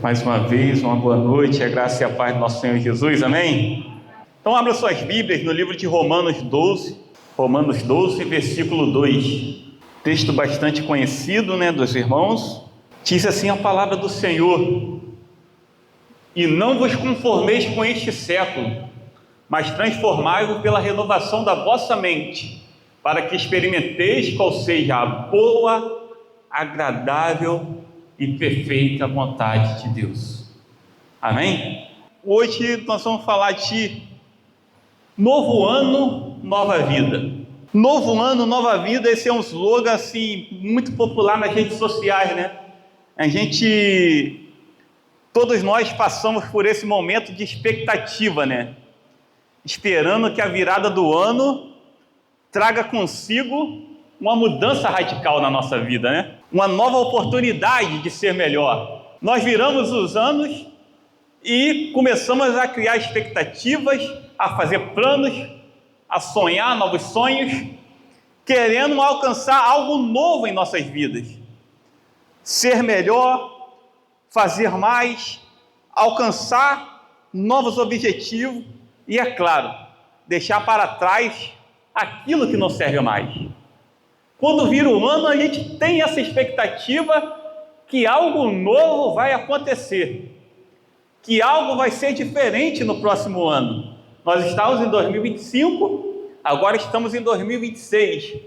Mais uma vez, uma boa noite, a graça e a paz do nosso Senhor Jesus, amém? Então abra suas Bíblias no livro de Romanos 12, versículo 2. Texto bastante conhecido, dos irmãos. Diz assim a palavra do Senhor: E não vos conformeis com este século, mas transformai-vos pela renovação da vossa mente, para que experimenteis qual seja a boa, agradável e perfeita vontade de Deus. Amém? Hoje nós vamos falar de novo ano, nova vida. Novo ano, nova vida, esse é um slogan assim, muito popular nas redes sociais, Todos nós passamos por esse momento de expectativa, esperando que a virada do ano traga consigo uma mudança radical na nossa vida, uma nova oportunidade de ser melhor. Nós viramos os anos e começamos a criar expectativas, a fazer planos, a sonhar novos sonhos, querendo alcançar algo novo em nossas vidas. Ser melhor, fazer mais, alcançar novos objetivos e, é claro, deixar para trás aquilo que não serve mais. Quando vira o ano, a gente tem essa expectativa que algo novo vai acontecer, que algo vai ser diferente no próximo ano. Nós estávamos em 2025, agora estamos em 2026.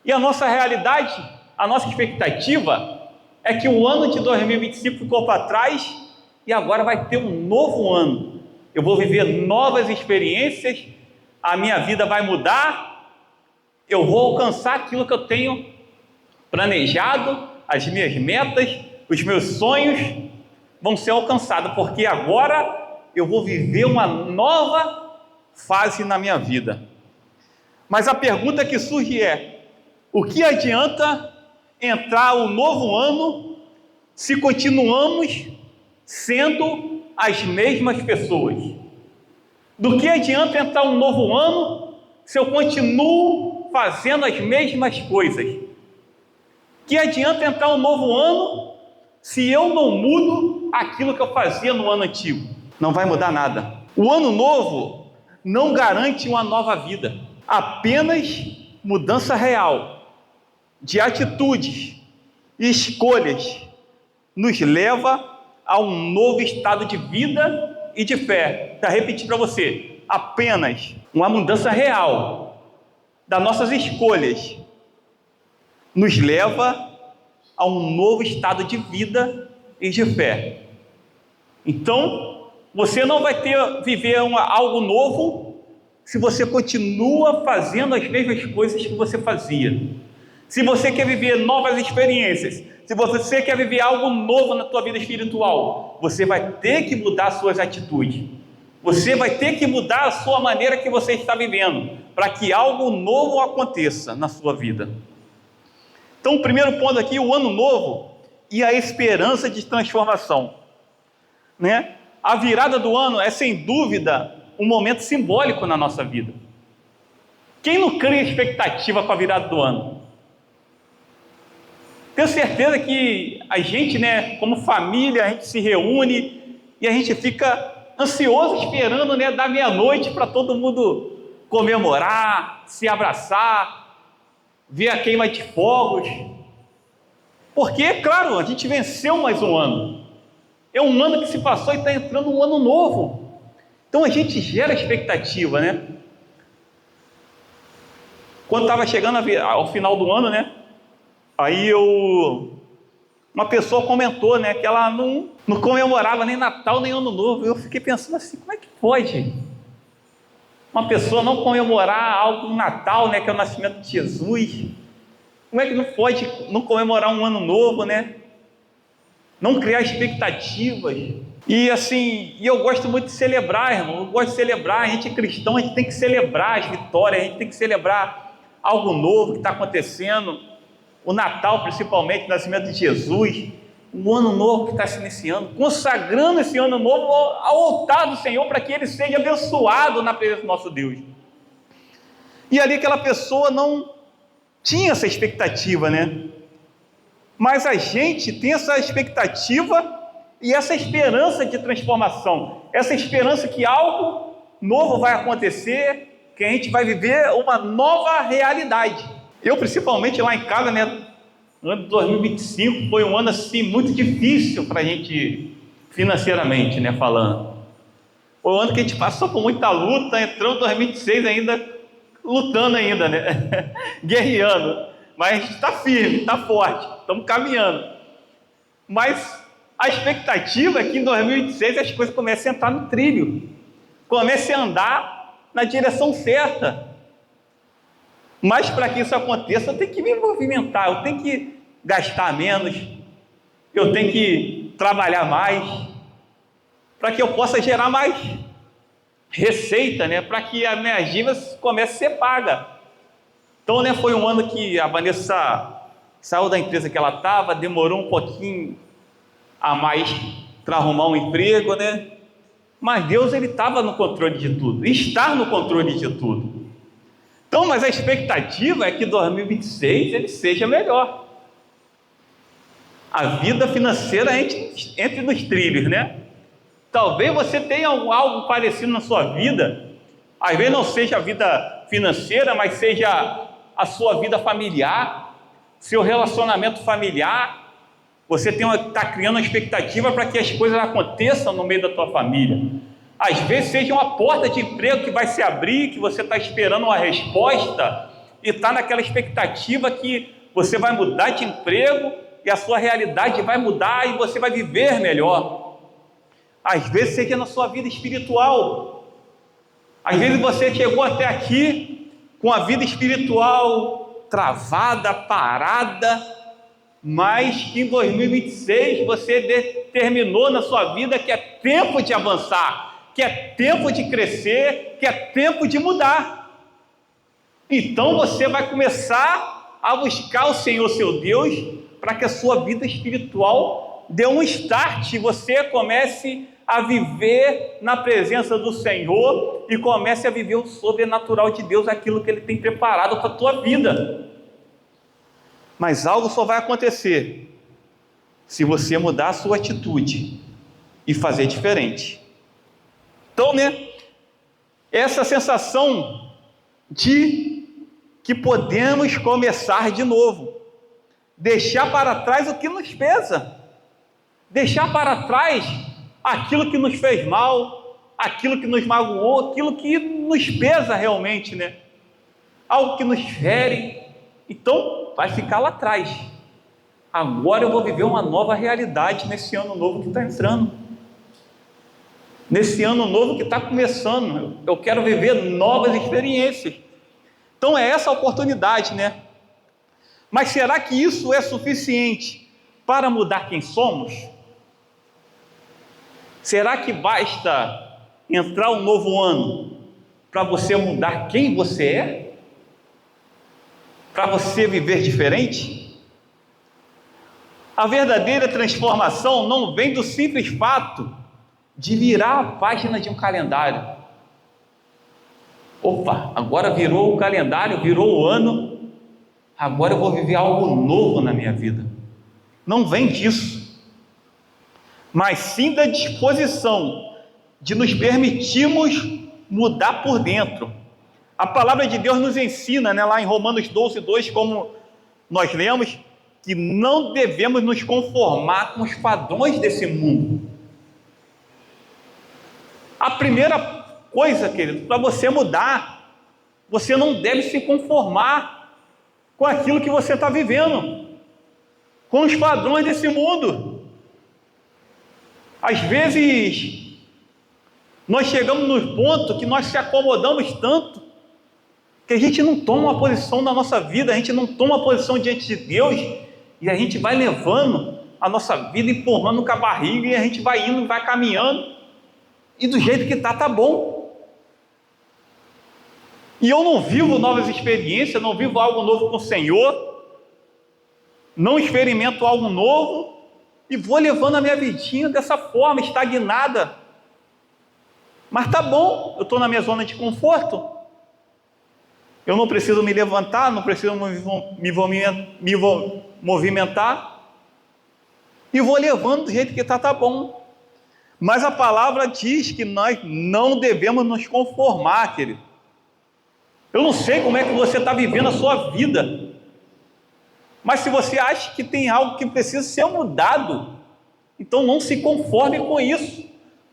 E a nossa realidade, a nossa expectativa é que o ano de 2025 ficou para trás e agora vai ter um novo ano. Eu vou viver novas experiências, a minha vida vai mudar, eu vou alcançar aquilo que eu tenho planejado, as minhas metas, os meus sonhos vão ser alcançados, porque agora eu vou viver uma nova fase na minha vida. Mas a pergunta que surge é: o que adianta entrar o novo ano se continuamos sendo as mesmas pessoas? Do que adianta entrar um novo ano se eu continuo fazendo as mesmas coisas? Que adianta entrar um novo ano se eu não mudo aquilo que eu fazia no ano antigo? Não vai mudar nada. O ano novo não garante uma nova vida, apenas mudança real de atitudes e escolhas nos leva a um novo estado de vida e de fé. Para repetir para você, apenas uma mudança real das nossas escolhas nos leva a um novo estado de vida e de fé. Então, você não vai viver algo novo se você continua fazendo as mesmas coisas que você fazia. Se você quer viver novas experiências, se você quer viver algo novo na tua vida espiritual, você vai ter que mudar suas atitudes. Você vai ter que mudar a sua maneira que você está vivendo, para que algo novo aconteça na sua vida. Então, o primeiro ponto aqui, o ano novo e a esperança de transformação. A virada do ano é, sem dúvida, um momento simbólico na nossa vida. Quem não cria expectativa com a virada do ano? Tenho certeza que a gente, como família, a gente se reúne e a gente fica ansioso esperando, da meia-noite para todo mundo comemorar, se abraçar, ver a queima de fogos. Porque, claro, a gente venceu mais um ano. É um ano que se passou e está entrando um ano novo. Então a gente gera expectativa, Quando estava chegando ao final do ano, aí uma pessoa comentou, que ela não comemorava nem Natal, nem Ano Novo. Eu fiquei pensando assim, como é que pode uma pessoa não comemorar algo no Natal, que é o nascimento de Jesus? Como é que não pode não comemorar um Ano Novo, Não criar expectativas. E eu gosto muito de celebrar, irmão. Eu gosto de celebrar. A gente é cristão, a gente tem que celebrar as vitórias, a gente tem que celebrar algo novo que está acontecendo. O Natal, principalmente, o nascimento de Jesus, um ano novo que está se iniciando, consagrando esse ano novo ao altar do Senhor, para que ele seja abençoado na presença do nosso Deus. E ali aquela pessoa não tinha essa expectativa, Mas a gente tem essa expectativa E essa esperança de transformação, essa esperança que algo novo vai acontecer, que a gente vai viver uma nova realidade. Eu, principalmente lá em casa, né, ano de 2025 foi um ano assim muito difícil para a gente financeiramente, né, falando. Foi um ano que a gente passou por muita luta, entrou em 2026 ainda lutando ainda, né, guerreando. Mas a gente está firme, está forte, estamos caminhando. Mas a expectativa é que em 2026 as coisas comecem a entrar no trilho, comecem a andar na direção certa. Mas para que isso aconteça, eu tenho que me movimentar, eu tenho que gastar menos, eu tenho que trabalhar mais, para que eu possa gerar mais receita, né? Para que as minhas dívidas comecem a ser pagas. Então, né, foi um ano que a Vanessa saiu da empresa que ela estava, demorou um pouquinho a mais para arrumar um emprego, né? Mas Deus, ele estava no controle de tudo, está no controle de tudo. Então, mas a expectativa é que 2026 ele seja melhor. A vida financeira entre nos trilhos, né? Talvez você tenha algo parecido na sua vida, às vezes não seja a vida financeira, mas seja a sua vida familiar, seu relacionamento familiar. Você está criando uma expectativa para que as coisas aconteçam no meio da tua família. Às vezes seja uma porta de emprego que vai se abrir, que você está esperando uma resposta e está naquela expectativa que você vai mudar de emprego e a sua realidade vai mudar e você vai viver melhor. Às vezes seja na sua vida espiritual. Às vezes você chegou até aqui com a vida espiritual travada, parada, mas que em 2026 você determinou na sua vida que é tempo de avançar, que é tempo de crescer, que é tempo de mudar. Então você vai começar a buscar o Senhor seu Deus para que a sua vida espiritual dê um start, você comece a viver na presença do Senhor e comece a viver o sobrenatural de Deus, aquilo que Ele tem preparado para a tua vida. Mas algo só vai acontecer se você mudar a sua atitude e fazer diferente. Então, né, essa sensação de que podemos começar de novo, deixar para trás o que nos pesa, deixar para trás aquilo que nos fez mal, aquilo que nos magoou, aquilo que nos pesa realmente, né? Algo que nos fere. Então, vai ficar lá atrás. Agora eu vou viver uma nova realidade nesse ano novo que está entrando. Nesse ano novo que está começando. Eu quero viver novas experiências. Então, é essa a oportunidade, né? Mas será que isso é suficiente para mudar quem somos? Será que basta entrar um novo ano para você mudar quem você é? Para você viver diferente? A verdadeira transformação não vem do simples fato de virar a página de um calendário. Opa, agora virou o calendário, virou o ano, agora eu vou viver algo novo na minha vida. Não vem disso, mas sim da disposição de nos permitirmos mudar por dentro. A palavra de Deus nos ensina, né, lá em Romanos 12:2, como nós lemos, que não devemos nos conformar com os padrões desse mundo. A primeira coisa, querido, para você mudar, você não deve se conformar com aquilo que você está vivendo, com os padrões desse mundo. Às vezes, nós chegamos no ponto que nós se acomodamos tanto, que a gente não toma uma posição na nossa vida, a gente não toma uma posição diante de Deus, e a gente vai levando a nossa vida, empurrando com a barriga, e a gente vai indo, vai caminhando, e do jeito que está bom. E eu não vivo novas experiências, não vivo algo novo com o Senhor, não experimento algo novo, e vou levando a minha vidinha dessa forma, estagnada. Mas tá bom, eu estou na minha zona de conforto, eu não preciso me levantar, não preciso me movimentar, e vou levando do jeito que tá bom. Mas a palavra diz que nós não devemos nos conformar, querido. Eu não sei como é que você está vivendo a sua vida, mas se você acha que tem algo que precisa ser mudado, então não se conforme com isso.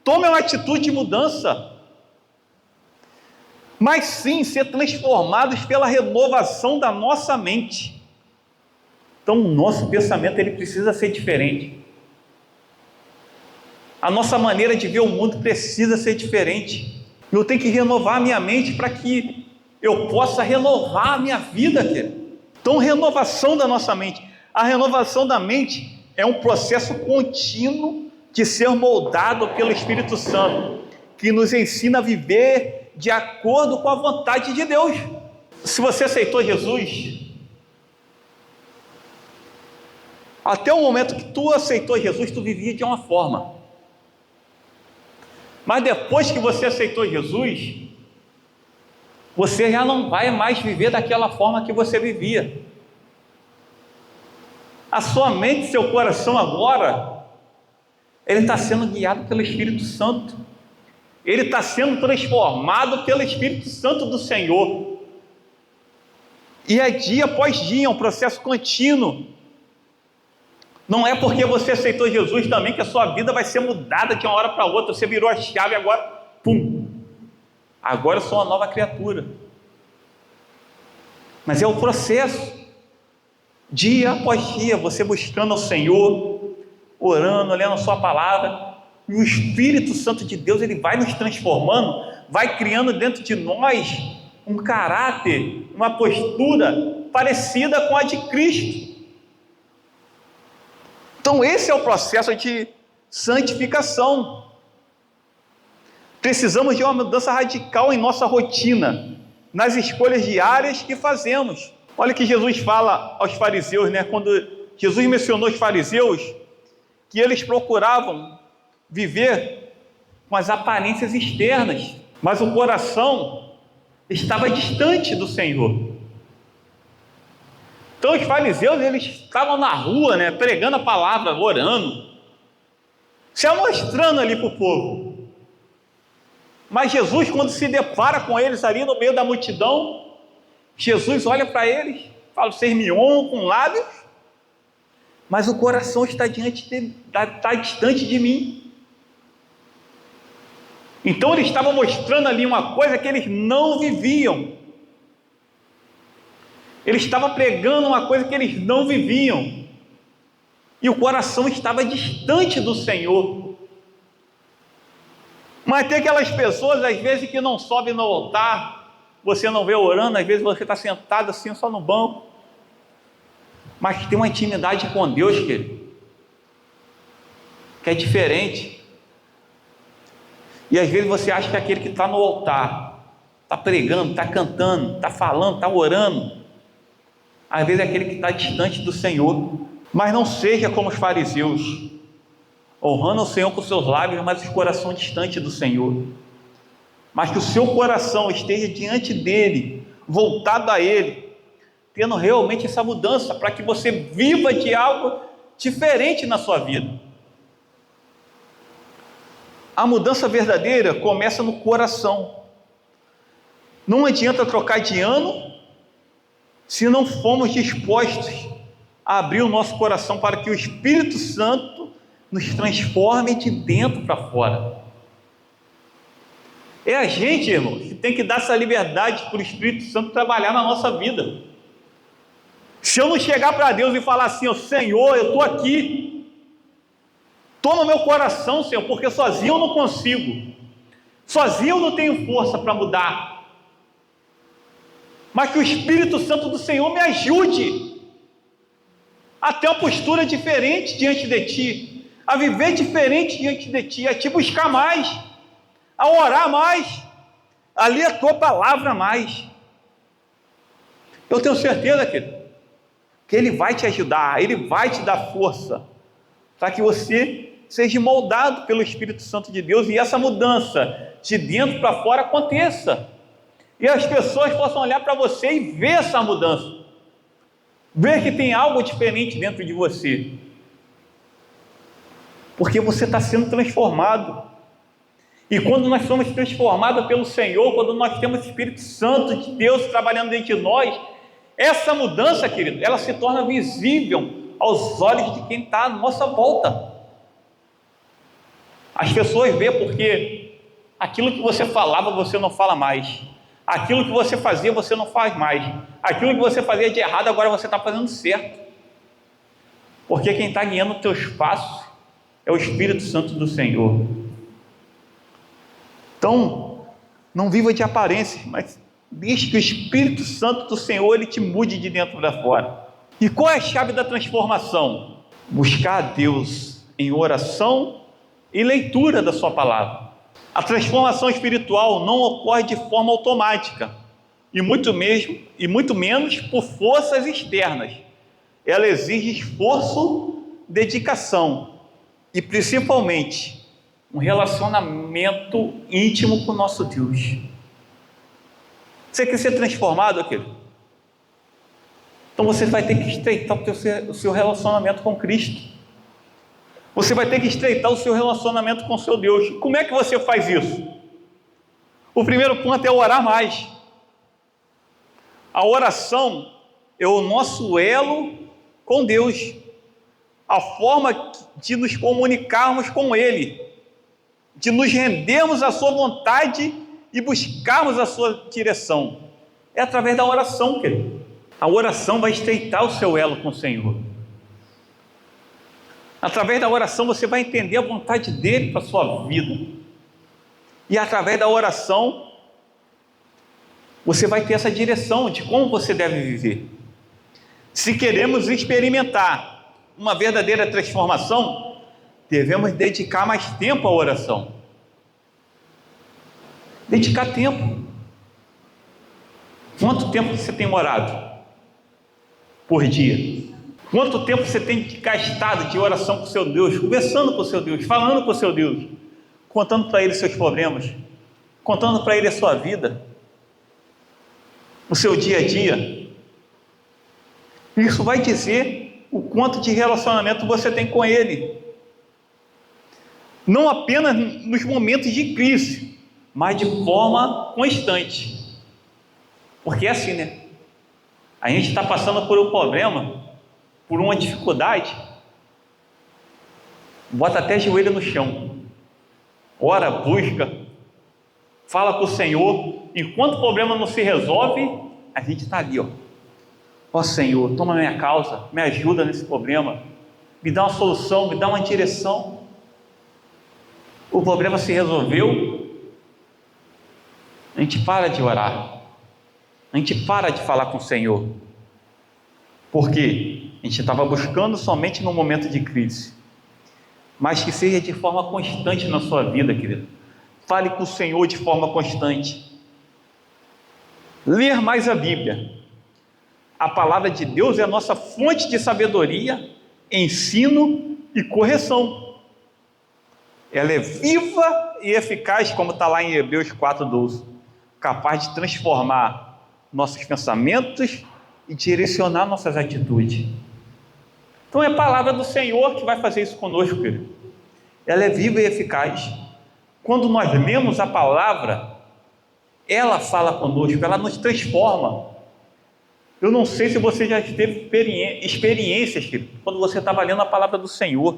Tome uma atitude de mudança, mas sim ser transformados pela renovação da nossa mente. Então o nosso pensamento ele precisa ser diferente. A nossa maneira de ver o mundo precisa ser diferente. Eu tenho que renovar a minha mente para que eu possa renovar a minha vida, querido. Então, renovação da nossa mente. A renovação da mente é um processo contínuo de ser moldado pelo Espírito Santo, que nos ensina a viver de acordo com a vontade de Deus. Se você aceitou Jesus, até o momento que tu aceitou Jesus, tu vivia de uma forma. Mas depois que você aceitou Jesus, você já não vai mais viver daquela forma que você vivia. A sua mente, seu coração agora, ele está sendo guiado pelo Espírito Santo. Ele está sendo transformado pelo Espírito Santo do Senhor. E é dia após dia, é um processo contínuo. Não é porque você aceitou Jesus também que a sua vida vai ser mudada de uma hora para outra. Você virou a chave e agora, pum! Agora eu sou uma nova criatura. Mas é o processo. Dia após dia, você buscando ao Senhor, orando, lendo a sua palavra. E o Espírito Santo de Deus, ele vai nos transformando, vai criando dentro de nós um caráter, uma postura parecida com a de Cristo. Então esse é o processo de santificação. Precisamos de uma mudança radical em nossa rotina, nas escolhas diárias que fazemos. Olha o que Jesus fala aos fariseus, né? Quando Jesus mencionou os fariseus, que eles procuravam viver com as aparências externas, mas o coração estava distante do Senhor. Então os fariseus, eles estavam na rua, né, pregando a palavra, orando, se mostrando ali para o povo. Mas Jesus, quando se depara com eles ali no meio da multidão, Jesus olha para eles, fala: vocês me honram com lábios, mas o coração está distante de mim. Então eles estavam mostrando ali uma coisa que eles não viviam. Eles estavam pregando uma coisa que eles não viviam. E o coração estava distante do Senhor. Mas tem aquelas pessoas, às vezes, que não sobem no altar, você não vê orando, às vezes você está sentado assim, só no banco, mas que tem uma intimidade com Deus, querido, que é diferente. E às vezes você acha que aquele que está no altar, está pregando, está cantando, está falando, está orando, às vezes é aquele que está distante do Senhor. Mas não seja como os fariseus, honrando o Senhor com seus lábios, mas o coração distante do Senhor. Mas que o seu coração esteja diante dele, voltado a ele, tendo realmente essa mudança, para que você viva de algo diferente na sua vida. A mudança verdadeira começa no coração. Não adianta trocar de ano se não formos dispostos a abrir o nosso coração para que o Espírito Santo nos transforme de dentro para fora. É a gente, irmão, que tem que dar essa liberdade para o Espírito Santo trabalhar na nossa vida. Se eu não chegar para Deus e falar assim: ó, Senhor, eu estou aqui, toma meu coração, Senhor, porque sozinho eu não consigo, sozinho eu não tenho força para mudar, mas que o Espírito Santo do Senhor me ajude a ter uma postura diferente diante de Ti, a viver diferente diante de Ti, a Te buscar mais, a orar mais, a ler a Tua palavra mais. Eu tenho certeza que Ele vai te ajudar, Ele vai te dar força, para que você seja moldado pelo Espírito Santo de Deus e essa mudança de dentro para fora aconteça. E as pessoas possam olhar para você e ver essa mudança, ver que tem algo diferente dentro de você. porque você está sendo transformado. E quando nós somos transformados pelo Senhor, quando nós temos o Espírito Santo de Deus trabalhando dentro de nós, essa mudança, querido, ela se torna visível aos olhos de quem está à nossa volta. As pessoas veem porque aquilo que você falava, você não fala mais. Aquilo que você fazia, você não faz mais. Aquilo que você fazia de errado, agora você está fazendo certo. Porque quem está guiando os teus passos é o Espírito Santo do Senhor. Então, não viva de aparência, mas deixe que o Espírito Santo do Senhor ele te mude de dentro para fora. E qual é a chave da transformação? Buscar a Deus em oração e leitura da sua palavra. A transformação espiritual não ocorre de forma automática, e muito menos por forças externas. Ela exige esforço, dedicação e principalmente um relacionamento íntimo com o nosso Deus. Você quer ser transformado, querido? Então você vai ter que estreitar o seu relacionamento com Cristo. Você vai ter que estreitar o seu relacionamento com o seu Deus. Como é que você faz isso? O primeiro ponto é orar mais. A oração é o nosso elo com Deus, a forma de nos comunicarmos com Ele, de nos rendermos à sua vontade e buscarmos a sua direção. É através da oração, querido. A oração vai estreitar o seu elo com o Senhor. Através da oração você vai entender a vontade dEle para a sua vida. E através da oração você vai ter essa direção de como você deve viver. Se queremos experimentar uma verdadeira transformação, devemos dedicar mais tempo à oração. Dedicar tempo. Quanto tempo você tem orado por dia? Quanto tempo você tem gastado de oração com o seu Deus, conversando com o seu Deus, falando com o seu Deus, contando para Ele seus problemas, contando para Ele a sua vida, o seu dia a dia? Isso vai dizer o quanto de relacionamento você tem com Ele. Não apenas nos momentos de crise, mas de forma constante. Porque é assim, né? A gente está passando por um problema, por uma dificuldade, bota até joelho no chão, ora, busca, fala com o Senhor. Enquanto o problema não se resolve, a gente está ali, ó Senhor, toma minha causa, me ajuda nesse problema, me dá uma solução, me dá uma direção. O problema se resolveu, a gente para de orar, a gente para de falar com o Senhor, porque a gente estava buscando somente no momento de crise. Mas que seja de forma constante na sua vida, querido. Fale com o Senhor de forma constante. Ler mais a Bíblia. A palavra de Deus é a nossa fonte de sabedoria, ensino e correção. Ela é viva e eficaz, como está lá em Hebreus 4:12, capaz de transformar nossos pensamentos e direcionar nossas atitudes. Então é a palavra do Senhor que vai fazer isso conosco, querido. Ela é viva e eficaz. Quando nós lemos a palavra, ela fala conosco, ela nos transforma. Eu não sei se você já teve experiências, querido, quando você estava lendo a palavra do Senhor,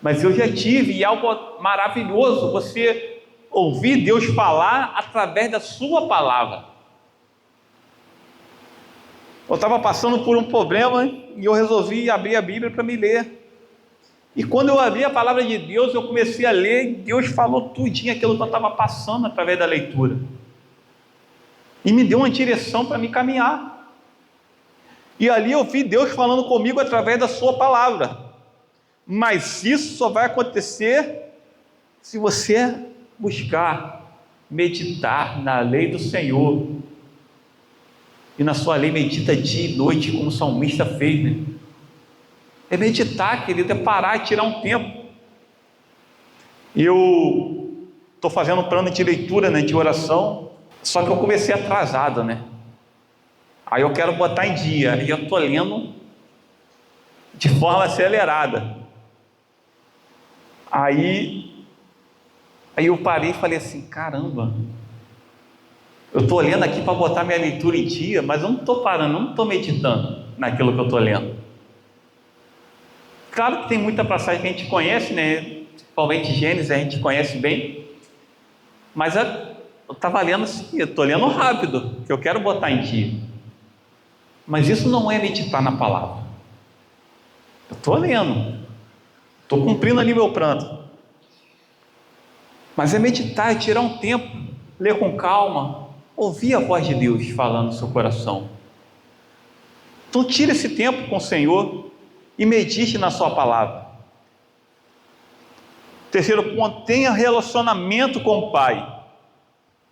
mas eu já tive, e algo maravilhoso, você ouvir Deus falar através da sua palavra. Eu estava passando por um problema e eu resolvi abrir a Bíblia para me ler. E quando eu abri a palavra de Deus, eu comecei a ler e Deus falou tudinho aquilo que eu estava passando através da leitura. E me deu uma direção para me caminhar. E ali eu vi Deus falando comigo através da sua palavra. Mas isso só vai acontecer se você buscar meditar na lei do Senhor. E na sua lei medita dia e noite, como o salmista fez, né? É meditar, querido, é parar e tirar um tempo. Eu estou fazendo um plano de leitura, né, de oração, só que eu comecei atrasado, né? Aí eu quero botar em dia, e eu estou lendo de forma acelerada. Aí eu parei e falei assim, caramba, eu estou lendo aqui para botar minha leitura em dia, mas eu não estou parando, eu não estou meditando naquilo que eu estou lendo. Claro que tem muita passagem que a gente conhece, né? Principalmente Gênesis, a gente conhece bem, mas eu estava lendo assim, eu estou lendo rápido, que eu quero botar em dia. Mas isso não é meditar na palavra. Eu estou lendo, estou cumprindo ali meu plano. Mas é meditar, é tirar um tempo, ler com calma, ouvir a voz de Deus falando no seu coração. Então tire esse tempo com o Senhor e medite na sua palavra. Terceiro ponto, tenha relacionamento com o Pai.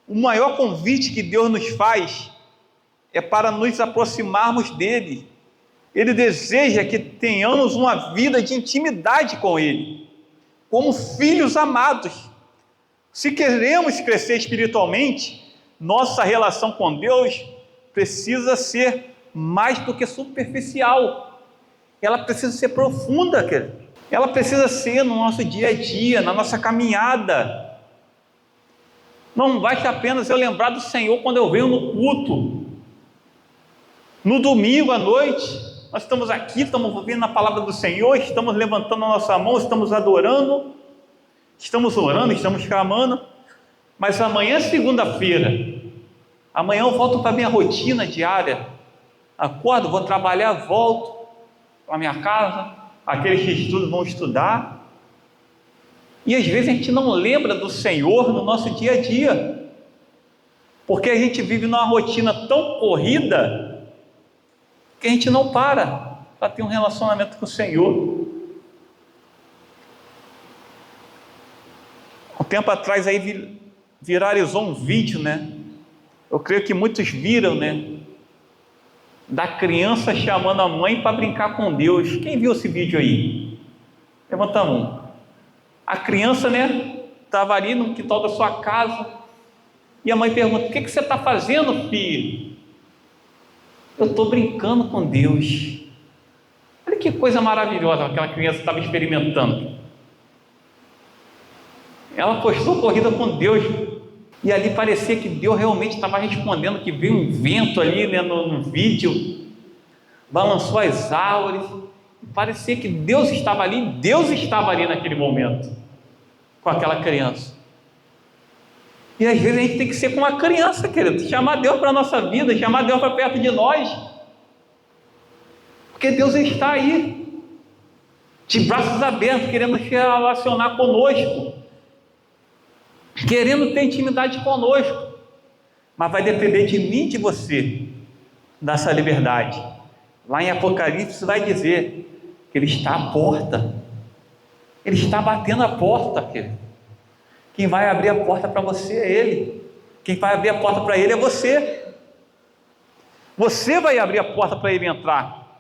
O maior convite que Deus nos faz é para nos aproximarmos dele. Ele deseja que tenhamos uma vida de intimidade com ele, como filhos amados. Se queremos crescer espiritualmente, nossa relação com Deus precisa ser mais do que superficial. Ela precisa ser profunda, querido. Ela precisa ser no nosso dia a dia, na nossa caminhada. Não basta apenas eu lembrar do Senhor quando eu venho no culto. No domingo à noite, nós estamos aqui, estamos ouvindo a palavra do Senhor, estamos levantando a nossa mão, estamos adorando, estamos orando, estamos clamando. Mas amanhã é segunda-feira. Amanhã eu volto para a minha rotina diária. Acordo, vou trabalhar, volto para a minha casa. Aqueles que estudam vão estudar. E às vezes a gente não lembra do Senhor no nosso dia a dia, porque a gente vive numa rotina tão corrida que a gente não para ter um relacionamento com o Senhor. Um tempo atrás aí viralizou um vídeo, né? Eu creio que muitos viram, né? Da criança chamando a mãe para brincar com Deus. Quem viu esse vídeo aí? Levanta a mão. A criança, né? Estava ali no quintal da sua casa e a mãe pergunta: o que você está fazendo, filho? Eu estou brincando com Deus. Olha que coisa maravilhosa aquela criança estava experimentando. Ela postou corrida com Deus e ali parecia que Deus realmente estava respondendo, que veio um vento ali, né, no vídeo, balançou as árvores, parecia que Deus estava ali naquele momento, com aquela criança. E às vezes a gente tem que ser como uma criança, querido, chamar Deus para a nossa vida, chamar Deus para perto de nós, porque Deus está aí, de braços abertos, querendo se relacionar conosco, querendo ter intimidade conosco, mas vai depender de mim e de você, dessa liberdade. Lá em Apocalipse vai dizer que Ele está à porta, Ele está batendo a porta, querido. Quem vai abrir a porta para você é Ele, quem vai abrir a porta para Ele é você. Você vai abrir a porta para Ele entrar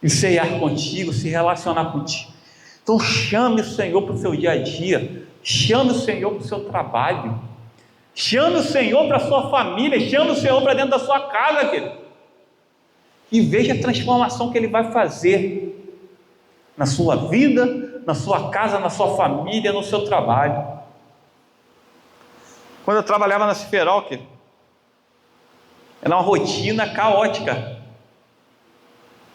e ceiar contigo, se relacionar contigo. Então chame o Senhor para o seu dia a dia, chame o Senhor para o seu trabalho, chame o Senhor para a sua família, chame o Senhor para dentro da sua casa, querido, e veja a transformação que Ele vai fazer na sua vida, na sua casa, na sua família, no seu trabalho. Quando eu trabalhava na Ciferol, era uma rotina caótica.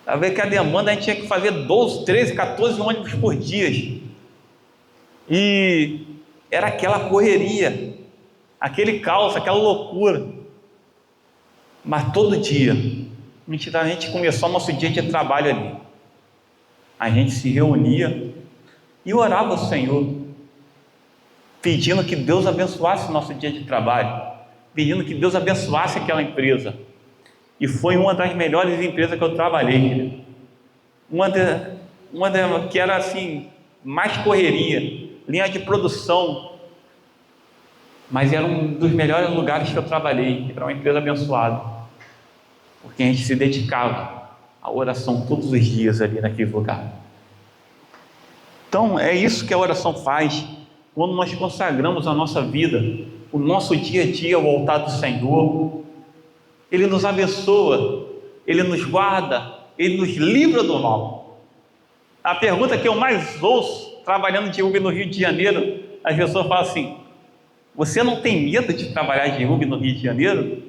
A ver que a demanda a gente tinha que fazer 12, 13, 14 ônibus por dia. E era aquela correria, aquele caos, aquela loucura. Mas todo dia, a gente começou nosso dia de trabalho ali. A gente se reunia e orava ao Senhor, pedindo que Deus abençoasse o nosso dia de trabalho, pedindo que Deus abençoasse aquela empresa. E foi uma das melhores empresas que eu trabalhei, uma que era assim, mais correria, linha de produção, mas era um dos melhores lugares que eu trabalhei. Era uma empresa abençoada, porque a gente se dedicava à oração todos os dias ali naquele lugar. Então é isso que a oração faz. Quando nós consagramos a nossa vida, o nosso dia a dia ao altar do Senhor, Ele nos abençoa, Ele nos guarda, Ele nos livra do mal. A pergunta que eu mais ouço trabalhando de Uber no Rio de Janeiro, as pessoas falam assim: você não tem medo de trabalhar de Uber no Rio de Janeiro?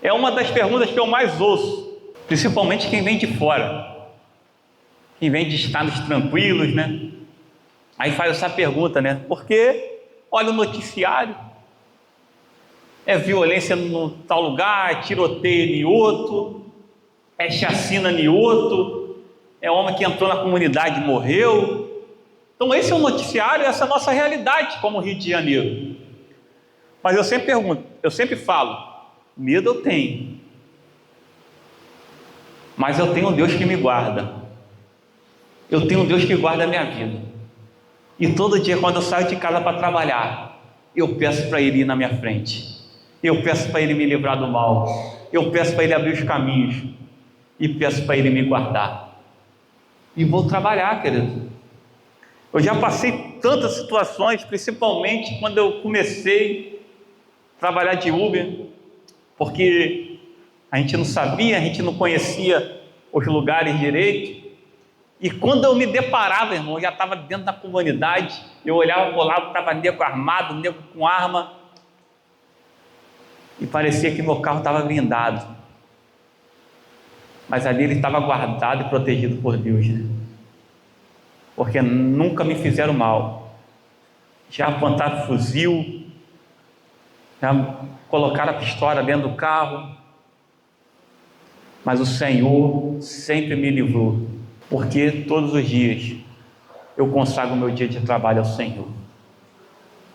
É uma das perguntas que eu mais ouço, principalmente quem vem de fora, quem vem de estados tranquilos, né? Aí faz essa pergunta, né? Porque olha o noticiário, é violência no tal lugar, é tiroteio em outro, é chacina em outro, é homem que entrou na comunidade e morreu. Então esse é o noticiário, essa é a nossa realidade como Rio de Janeiro. Mas eu sempre pergunto, eu sempre falo, medo eu tenho, mas eu tenho um Deus que me guarda, eu tenho um Deus que guarda a minha vida, e todo dia quando eu saio de casa para trabalhar, eu peço para Ele ir na minha frente, eu peço para Ele me livrar do mal, eu peço para Ele abrir os caminhos, e peço para Ele me guardar, e vou trabalhar, querido. Eu já passei tantas situações, principalmente quando eu comecei a trabalhar de Uber, porque a gente não sabia, a gente não conhecia os lugares direito, e quando eu me deparava, irmão, eu já estava dentro da comunidade, eu olhava para o lado, estava nego armado, nego com arma, e parecia que meu carro estava blindado, mas ali ele estava guardado e protegido por Deus, né? Porque nunca me fizeram mal, já apontaram fuzil, já colocaram a pistola dentro do carro, mas o Senhor sempre me livrou, porque todos os dias eu consagro o meu dia de trabalho ao Senhor.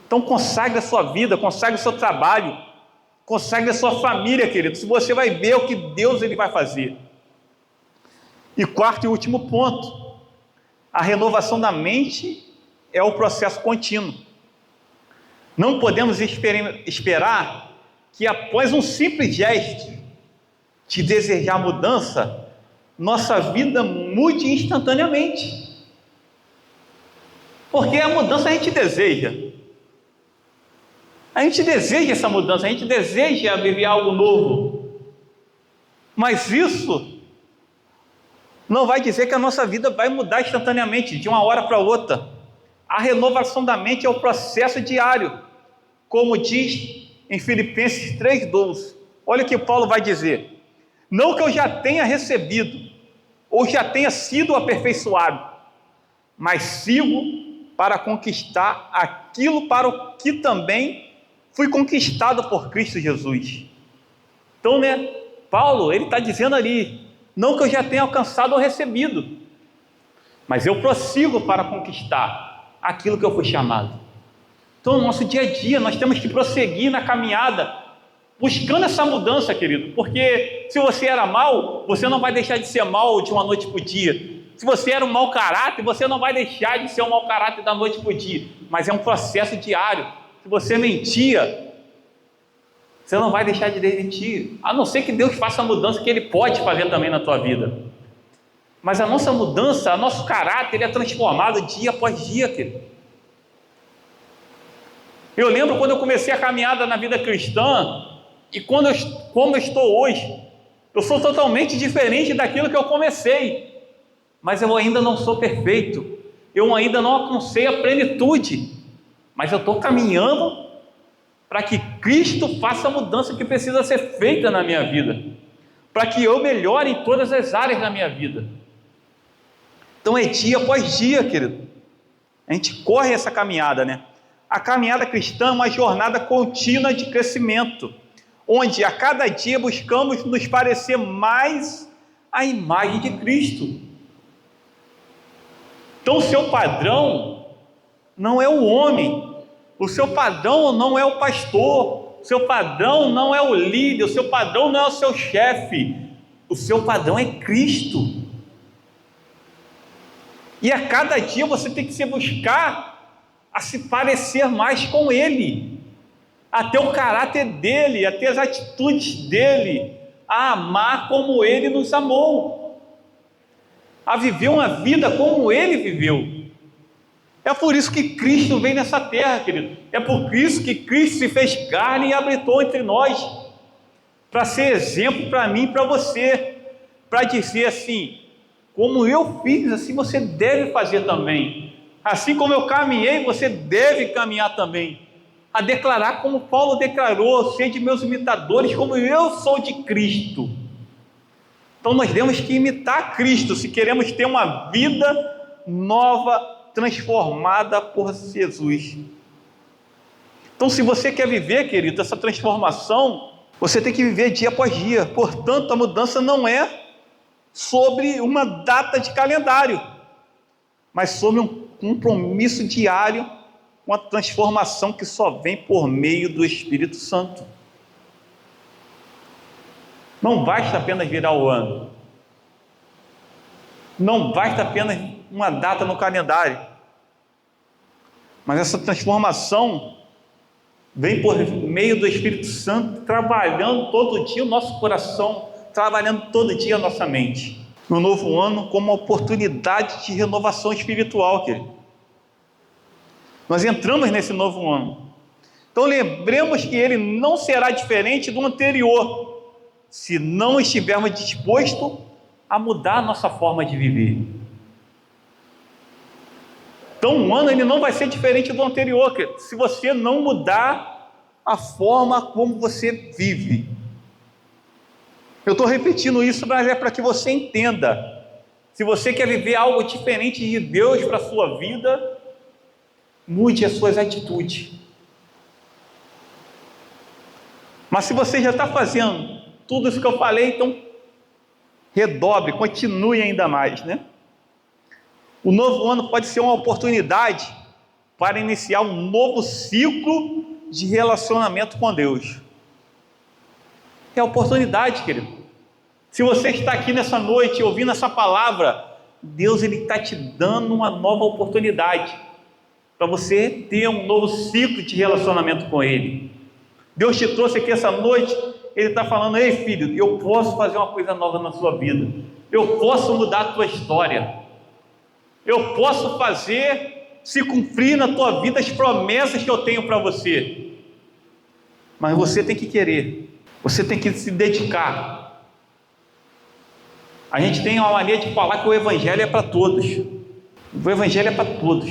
Então consagre a sua vida, consagre o seu trabalho, consagre a sua família, querido, se você vai ver o que Deus ele vai fazer. E quarto e último ponto, a renovação da mente é o processo contínuo. Não podemos esperar que após um simples gesto de desejar mudança, nossa vida mude instantaneamente. Porque a mudança a gente deseja. A gente deseja essa mudança, a gente deseja viver algo novo. Mas isso não vai dizer que a nossa vida vai mudar instantaneamente, de uma hora para outra. A renovação da mente é o processo diário, como diz em Filipenses 3,12. Olha o que Paulo vai dizer: não que eu já tenha recebido, ou já tenha sido aperfeiçoado, mas sigo para conquistar aquilo para o que também fui conquistado por Cristo Jesus. Então, né, Paulo, ele está dizendo ali, não que eu já tenha alcançado ou recebido, mas eu prossigo para conquistar aquilo que eu fui chamado. Então, no nosso dia a dia, nós temos que prosseguir na caminhada, buscando essa mudança, querido, porque se você era mau, você não vai deixar de ser mau de uma noite para o dia. Se você era um mau caráter, você não vai deixar de ser um mau caráter da noite para o dia, mas é um processo diário. Se você mentia, você não vai deixar de mentir, a não ser que Deus faça a mudança que Ele pode fazer também na tua vida. Mas a nossa mudança, o nosso caráter, ele é transformado dia após dia, querido. Eu lembro quando eu comecei a caminhada na vida cristã, e como eu estou hoje, eu sou totalmente diferente daquilo que eu comecei, mas eu ainda não sou perfeito, eu ainda não alcancei a plenitude, mas eu estou caminhando para que Cristo faça a mudança que precisa ser feita na minha vida, para que eu melhore em todas as áreas da minha vida. Então é dia após dia, querido, a gente corre essa caminhada, né? A caminhada cristã é uma jornada contínua de crescimento, onde a cada dia buscamos nos parecer mais à imagem de Cristo. Então o seu padrão não é o homem, o seu padrão não é o pastor, o seu padrão não é o líder, o seu padrão não é o seu chefe, o seu padrão é Cristo. E a cada dia você tem que se buscar a se parecer mais com Ele, a ter o caráter dEle, a ter as atitudes dEle, a amar como Ele nos amou, a viver uma vida como Ele viveu. É por isso que Cristo veio nessa terra, querido. É por isso que Cristo se fez carne e habitou entre nós, para ser exemplo para mim e para você, para dizer assim, como eu fiz, assim você deve fazer também. Assim como eu caminhei, você deve caminhar também. A declarar como Paulo declarou: sede meus imitadores, como eu sou de Cristo. Então nós temos que imitar Cristo se queremos ter uma vida nova, transformada por Jesus. Então, se você quer viver, querido, essa transformação, você tem que viver dia após dia. Portanto, a mudança não é sobre uma data de calendário, mas sobre um compromisso diário com a transformação que só vem por meio do Espírito Santo. Não basta apenas virar o ano. Não basta apenas uma data no calendário. Mas essa transformação vem por meio do Espírito Santo, trabalhando todo dia o nosso coração, trabalhando todo dia a nossa mente. No novo ano, como uma oportunidade de renovação espiritual, querido. Nós entramos nesse novo ano. Então lembremos que ele não será diferente do anterior, se não estivermos dispostos a mudar a nossa forma de viver. Então um ano ele não vai ser diferente do anterior, querido, se você não mudar a forma como você vive. Eu estou repetindo isso, mas é para que você entenda. Se você quer viver algo diferente de Deus para a sua vida, mude as suas atitudes. Mas se você já está fazendo tudo isso que eu falei, então redobre, continue ainda mais, né? O novo ano pode ser uma oportunidade para iniciar um novo ciclo de relacionamento com Deus. É a oportunidade, querido. Se você está aqui nessa noite ouvindo essa palavra, Deus está te dando uma nova oportunidade para você ter um novo ciclo de relacionamento com Ele. Deus te trouxe aqui essa noite, Ele está falando: ei filho, eu posso fazer uma coisa nova na sua vida, eu posso mudar a tua história, eu posso fazer se cumprir na tua vida as promessas que eu tenho para você. Mas você tem que querer, você tem que se dedicar. A gente tem uma mania de falar que o Evangelho é para todos. O Evangelho é para todos.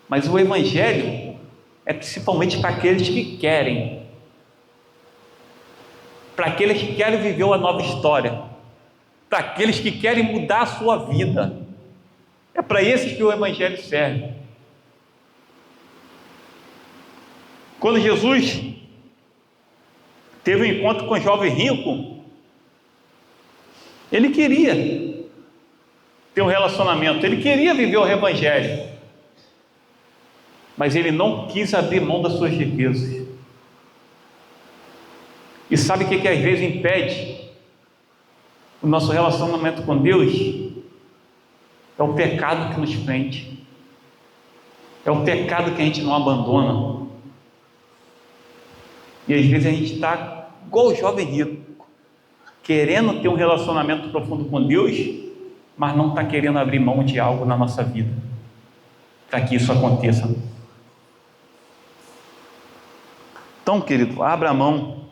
Mas o Evangelho é principalmente para aqueles que querem. Para aqueles que querem viver uma nova história. Para aqueles que querem mudar a sua vida. É para esses que o Evangelho serve. Quando Jesus teve um encontro com o jovem rico, ele queria ter um relacionamento, ele queria viver o Evangelho, mas ele não quis abrir mão das suas riquezas. E sabe o que às vezes impede o nosso relacionamento com Deus? É o pecado que nos prende, é o pecado que a gente não abandona. E às vezes a gente está igual o jovem rico, querendo ter um relacionamento profundo com Deus, mas não está querendo abrir mão de algo na nossa vida, para que isso aconteça. Então, querido, abra a mão,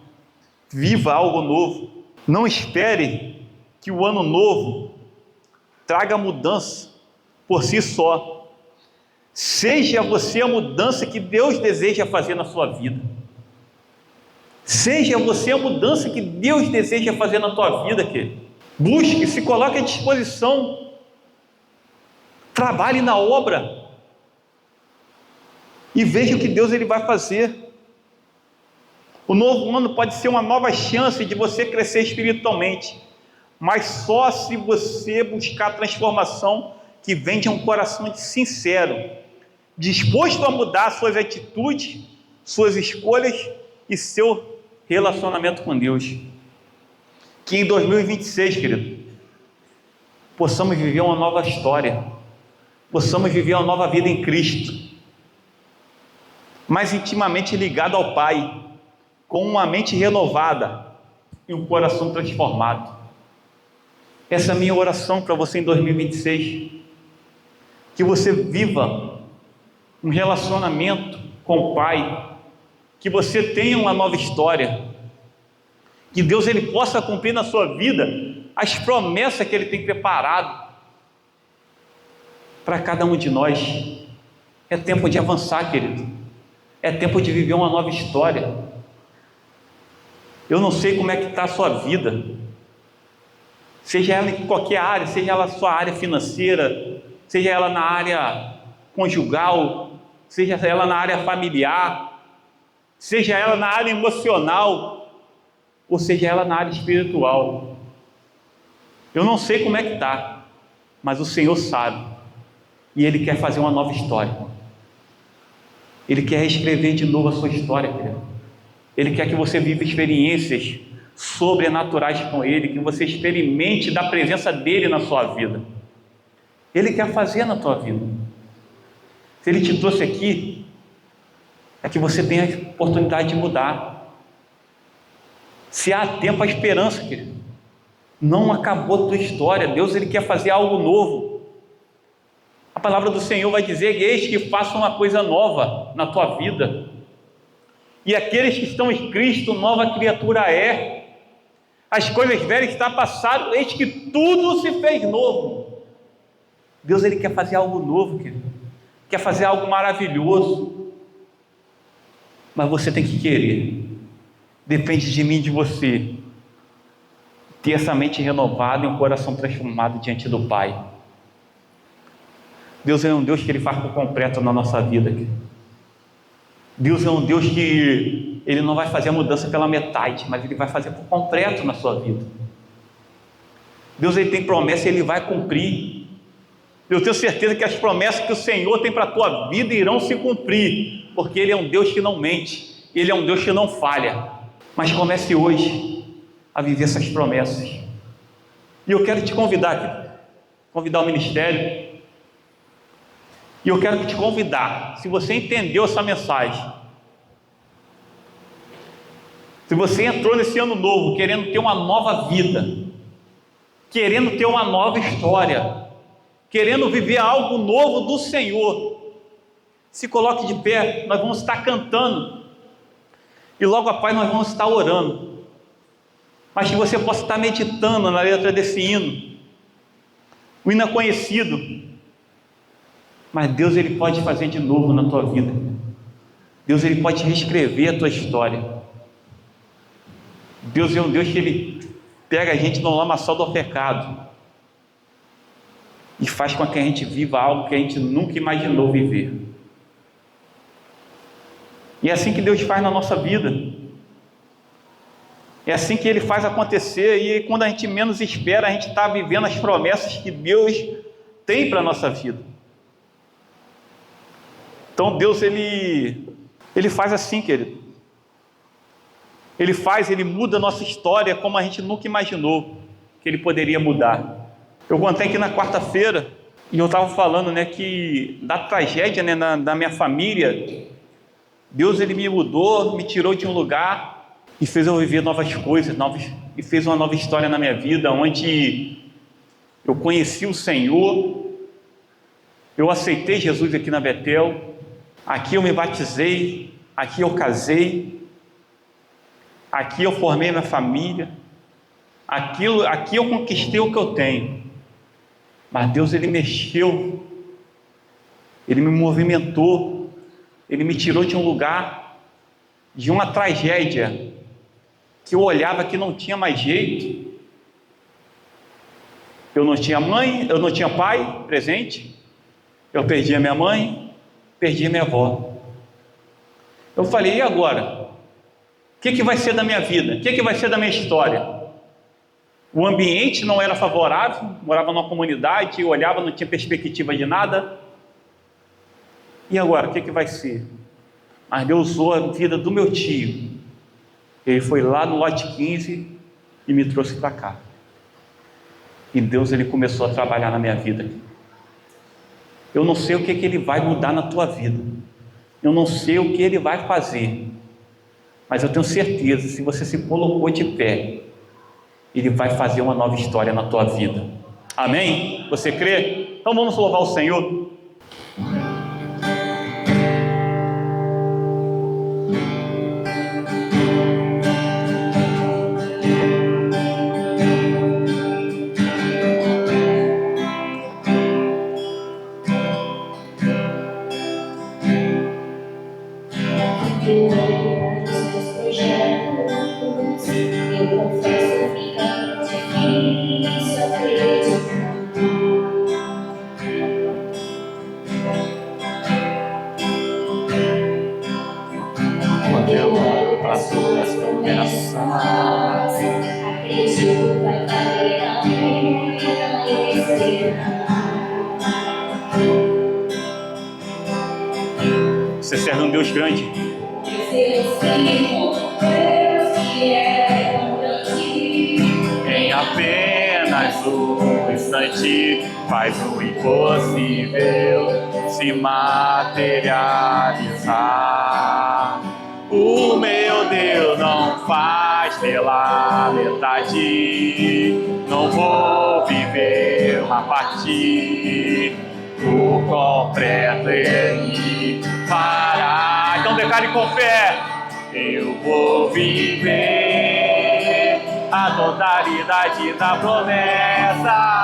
viva algo novo, não espere que o ano novo traga mudança por si só. Seja você a mudança que Deus deseja fazer na sua vida. Seja você a mudança que Deus deseja fazer na tua vida, querido. Busque, se coloque à disposição, trabalhe na obra e veja o que Deus ele vai fazer. O novo ano pode ser uma nova chance de você crescer espiritualmente, mas só se você buscar a transformação que vem de um coração sincero, disposto a mudar suas atitudes, suas escolhas e seu relacionamento com Deus. Que em 2026, querido, possamos viver uma nova história, possamos viver uma nova vida em Cristo, mais intimamente ligado ao Pai, com uma mente renovada e um coração transformado. Essa é a minha oração para você em 2026, que você viva um relacionamento com o Pai, que você tenha uma nova história, que Deus ele possa cumprir na sua vida as promessas que Ele tem preparado. para cada um de nós. É tempo de avançar, querido. É tempo de viver uma nova história. Eu não sei como é que está a sua vida, seja ela em qualquer área, seja ela a sua área financeira, seja ela na área conjugal, seja ela na área familiar, seja ela na área emocional, ou seja ela na área espiritual. Eu não sei como é que está, mas o Senhor sabe, e Ele quer fazer uma nova história. Ele quer reescrever de novo a sua história, querido. Ele quer que você viva experiências sobrenaturais com Ele, que você experimente da presença dEle na sua vida. Ele quer fazer na tua vida. Se Ele te trouxe aqui, é que você tenha a oportunidade de mudar. Se há tempo, há esperança, querido. Não acabou a tua história. Deus, Ele quer fazer algo novo. A palavra do Senhor vai dizer: eis que faça uma coisa nova na tua vida. E aqueles que estão em Cristo, nova criatura é. As coisas velhas estão passadas, eis que tudo se fez novo. Deus, Ele quer fazer algo novo, querido. Quer fazer algo maravilhoso. Mas você tem que querer. Depende de mim e de você ter essa mente renovada e um coração transformado diante do Pai. Deus é um Deus que Ele faz por completo na nossa vida, querido. Deus é um Deus que Ele não vai fazer a mudança pela metade, mas Ele vai fazer por completo na sua vida. Deus, Ele tem promessa e Ele vai cumprir. Eu tenho certeza que as promessas que o Senhor tem para a tua vida irão se cumprir, porque Ele é um Deus que não mente, Ele é um Deus que não falha. Mas comece hoje a viver essas promessas. E eu quero te convidar o ministério. E eu quero te convidar, se você entendeu essa mensagem, se você entrou nesse ano novo querendo ter uma nova vida, querendo ter uma nova história, querendo viver algo novo do Senhor, se coloque de pé. Nós vamos estar cantando e logo após nós vamos estar orando, mas que você possa estar meditando na letra desse hino. O hino é conhecido, mas Deus, Ele pode fazer de novo na tua vida. Deus, Ele pode reescrever a tua história. Deus é um Deus que Ele pega a gente no lamaçal do pecado e faz com que a gente viva algo que a gente nunca imaginou viver. E é assim que Deus faz na nossa vida. É assim que Ele faz acontecer, e quando a gente menos espera, a gente está vivendo as promessas que Deus tem para a nossa vida. Então Deus, Ele faz assim, querido. Ele muda a nossa história como a gente nunca imaginou que Ele poderia mudar. Eu contei aqui na quarta-feira, e eu estava falando, que da tragédia, da minha família, Deus, Ele me mudou, me tirou de um lugar e fez eu viver novas coisas, e fez uma nova história na minha vida, onde eu conheci o Senhor, eu aceitei Jesus aqui na Betel, aqui eu me batizei, aqui eu casei, aqui eu formei minha família, aqui eu conquistei o que eu tenho. Mas Deus, Ele mexeu, Ele me movimentou, Ele me tirou de um lugar, de uma tragédia, que eu olhava que não tinha mais jeito. Eu não tinha mãe, eu não tinha pai presente, eu perdi a minha mãe, perdi a minha avó. Eu falei: e agora? O que vai ser da minha vida? O que vai ser da minha história? O ambiente não era favorável, morava numa comunidade, eu olhava, não tinha perspectiva de nada. E agora, o que vai ser? Mas Deus usou a vida do meu tio. Ele foi lá no lote 15 e me trouxe para cá. E Deus, Ele começou a trabalhar na minha vida. Eu não sei o que Ele vai mudar na tua vida, eu não sei o que Ele vai fazer, mas eu tenho certeza, se você se colocou de pé, Ele vai fazer uma nova história na tua vida. Amém? Você crê? Então vamos louvar o Senhor. Você serve um Deus grande. Em apenas um instante faz o impossível se materializar. O meu Deus não faz pela metade, não vou viver uma parte, o completo Ele fará. Então declare com fé: eu vou viver a totalidade da promessa.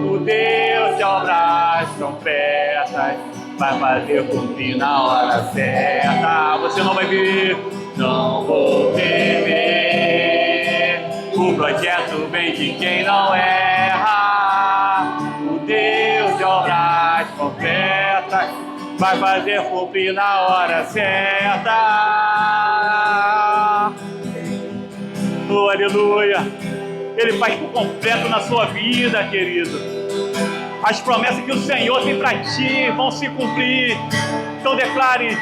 O Deus de obras completas vai fazer cumprir na hora certa. Você não vai ver, não vou temer. O projeto vem de quem não erra. O Deus de obras completas vai fazer cumprir na hora certa. Oh, aleluia! Ele faz por completo na sua vida, querido. As promessas que o Senhor tem para ti vão se cumprir. Então declare: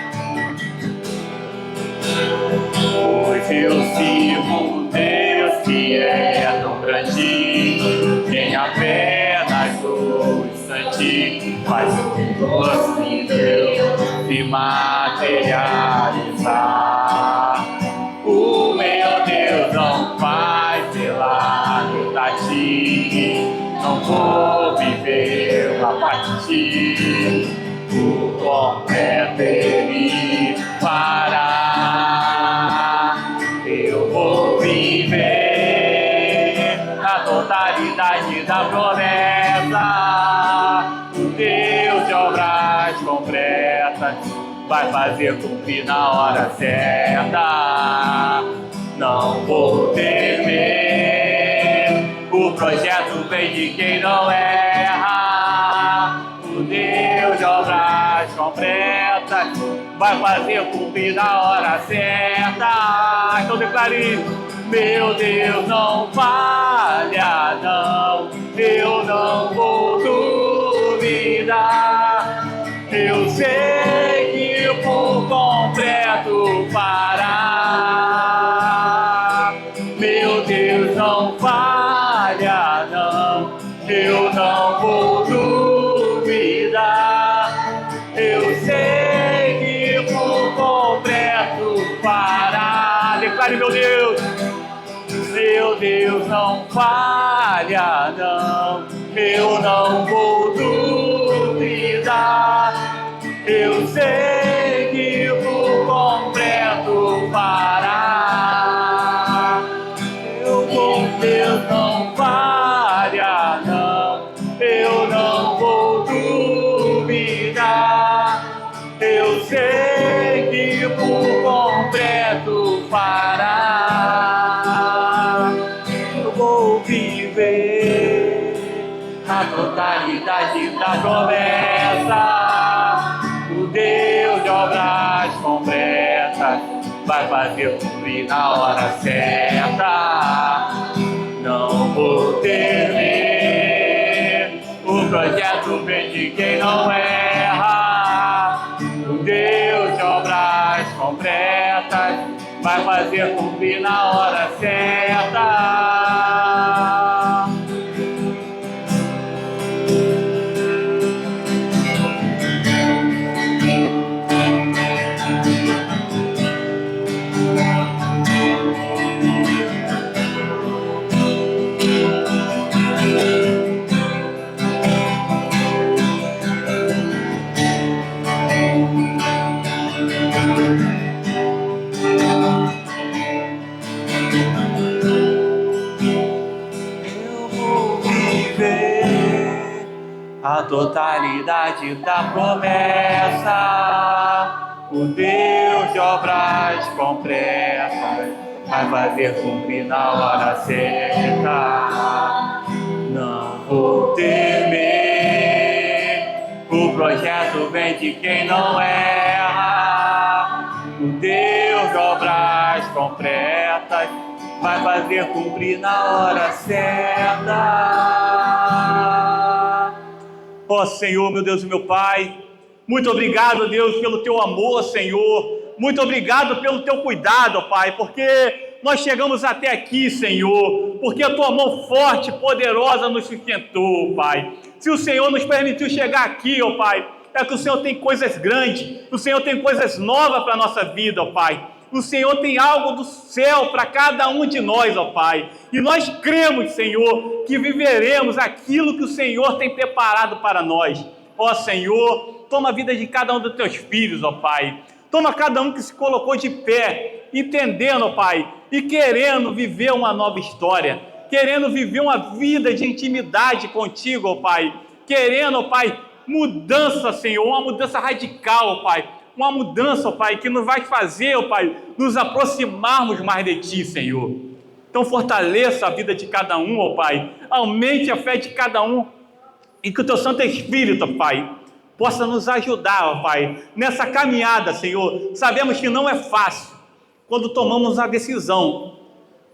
pois eu sirvo um Deus que é tão grande, em apenas um instante faz o impossível se materializar. O meu Deus não faz pela metade, não vou viver uma parte, o completo Ele fará. Eu vou viver a totalidade da promessa. O Deus de obras completas vai fazer cumprir na hora certa. Não vou temer, o projeto vem de quem não erra. O Deus de obras completas vai fazer cumprir na hora certa. Então declare: meu Deus não falha, não, eu não vou duvidar. Eu sei que por completo fará. Meu Deus não falha, não, eu não vou duvidar. Eu sei que por completo fará. Declare: meu Deus não falha, não, eu não vou duvidar. Eu sei que por completo fará. Deus não falha, não, eu não vou duvidar. Eu sei que por completo fará. Eu vou viver a totalidade da promessa. O Deus de obras completas vai fazer cumprir na hora certa. Não vou temer, o projeto vem de quem não erra. O Deus de obras completas vai fazer cumprir na hora certa. A totalidade da promessa, o Deus de obras completas vai fazer cumprir na hora certa. Não vou temer, o projeto vem de quem não erra. O Deus de obras completas vai fazer cumprir na hora certa. Ó Senhor, meu Deus e meu Pai, Muito obrigado, Deus, pelo teu amor, Senhor. Muito obrigado pelo teu cuidado, Pai, porque nós chegamos até aqui, Senhor, porque a tua mão forte e poderosa nos sustentou, Pai. Se o Senhor nos permitiu chegar aqui, ó Pai, é que o Senhor tem coisas grandes, o Senhor tem coisas novas para a nossa vida, ó Pai. O Senhor tem algo do céu para cada um de nós, ó Pai. E nós cremos, Senhor, que viveremos aquilo que o Senhor tem preparado para nós. Ó Senhor, toma a vida de cada um dos teus filhos, ó Pai. Toma cada um que se colocou de pé, entendendo, ó Pai, e querendo viver uma nova história, querendo viver uma vida de intimidade contigo, ó Pai. Querendo, ó Pai, mudança, Senhor, uma mudança radical, ó Pai. Uma mudança, ó Pai, que nos vai fazer, ó Pai, nos aproximarmos mais de Ti, Senhor. Então fortaleça a vida de cada um, ó Pai. Aumente a fé de cada um. E que o Teu Santo Espírito, ó Pai, possa nos ajudar, ó Pai, nessa caminhada, Senhor. Sabemos que não é fácil quando tomamos a decisão.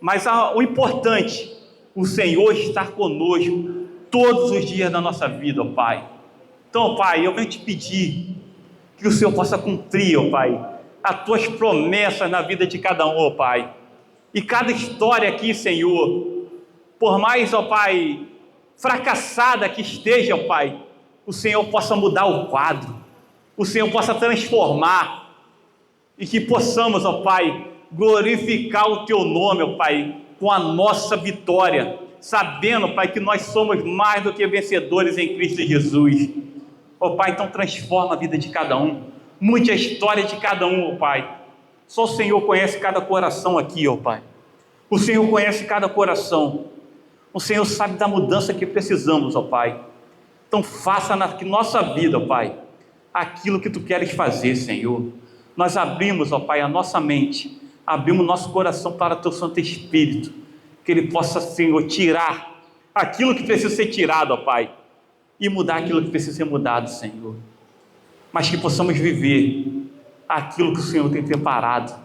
Mas o importante, o Senhor estar conosco todos os dias da nossa vida, ó Pai. Então, ó Pai, eu venho te pedir que o Senhor possa cumprir, ó Pai, as Tuas promessas na vida de cada um, ó Pai. E cada história aqui, Senhor, por mais, ó Pai, fracassada que esteja, ó Pai, o Senhor possa mudar o quadro, o Senhor possa transformar, e que possamos, ó Pai, glorificar o Teu nome, ó Pai, com a nossa vitória, sabendo, Pai, que nós somos mais do que vencedores em Cristo Jesus. Ó Pai, então transforma a vida de cada um, mude a história de cada um, ó Pai. Só o Senhor conhece cada coração aqui, ó Pai. O Senhor conhece cada coração. O Senhor sabe da mudança que precisamos, ó Pai. Então faça na nossa vida, ó Pai, aquilo que Tu queres fazer, Senhor. Nós abrimos, ó Pai, a nossa mente, abrimos nosso coração para Teu Santo Espírito, que Ele possa, Senhor, tirar aquilo que precisa ser tirado, ó Pai, e mudar aquilo que precisa ser mudado, Senhor. Mas que possamos viver aquilo que o Senhor tem preparado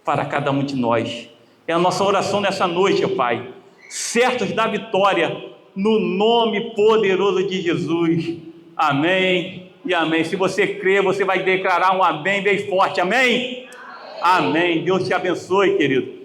para cada um de nós. É a nossa oração nessa noite, ó Pai, certos da vitória, no nome poderoso de Jesus. Amém e amém. Se você crê, você vai declarar um amém bem forte. Amém? Amém. Deus te abençoe, querido.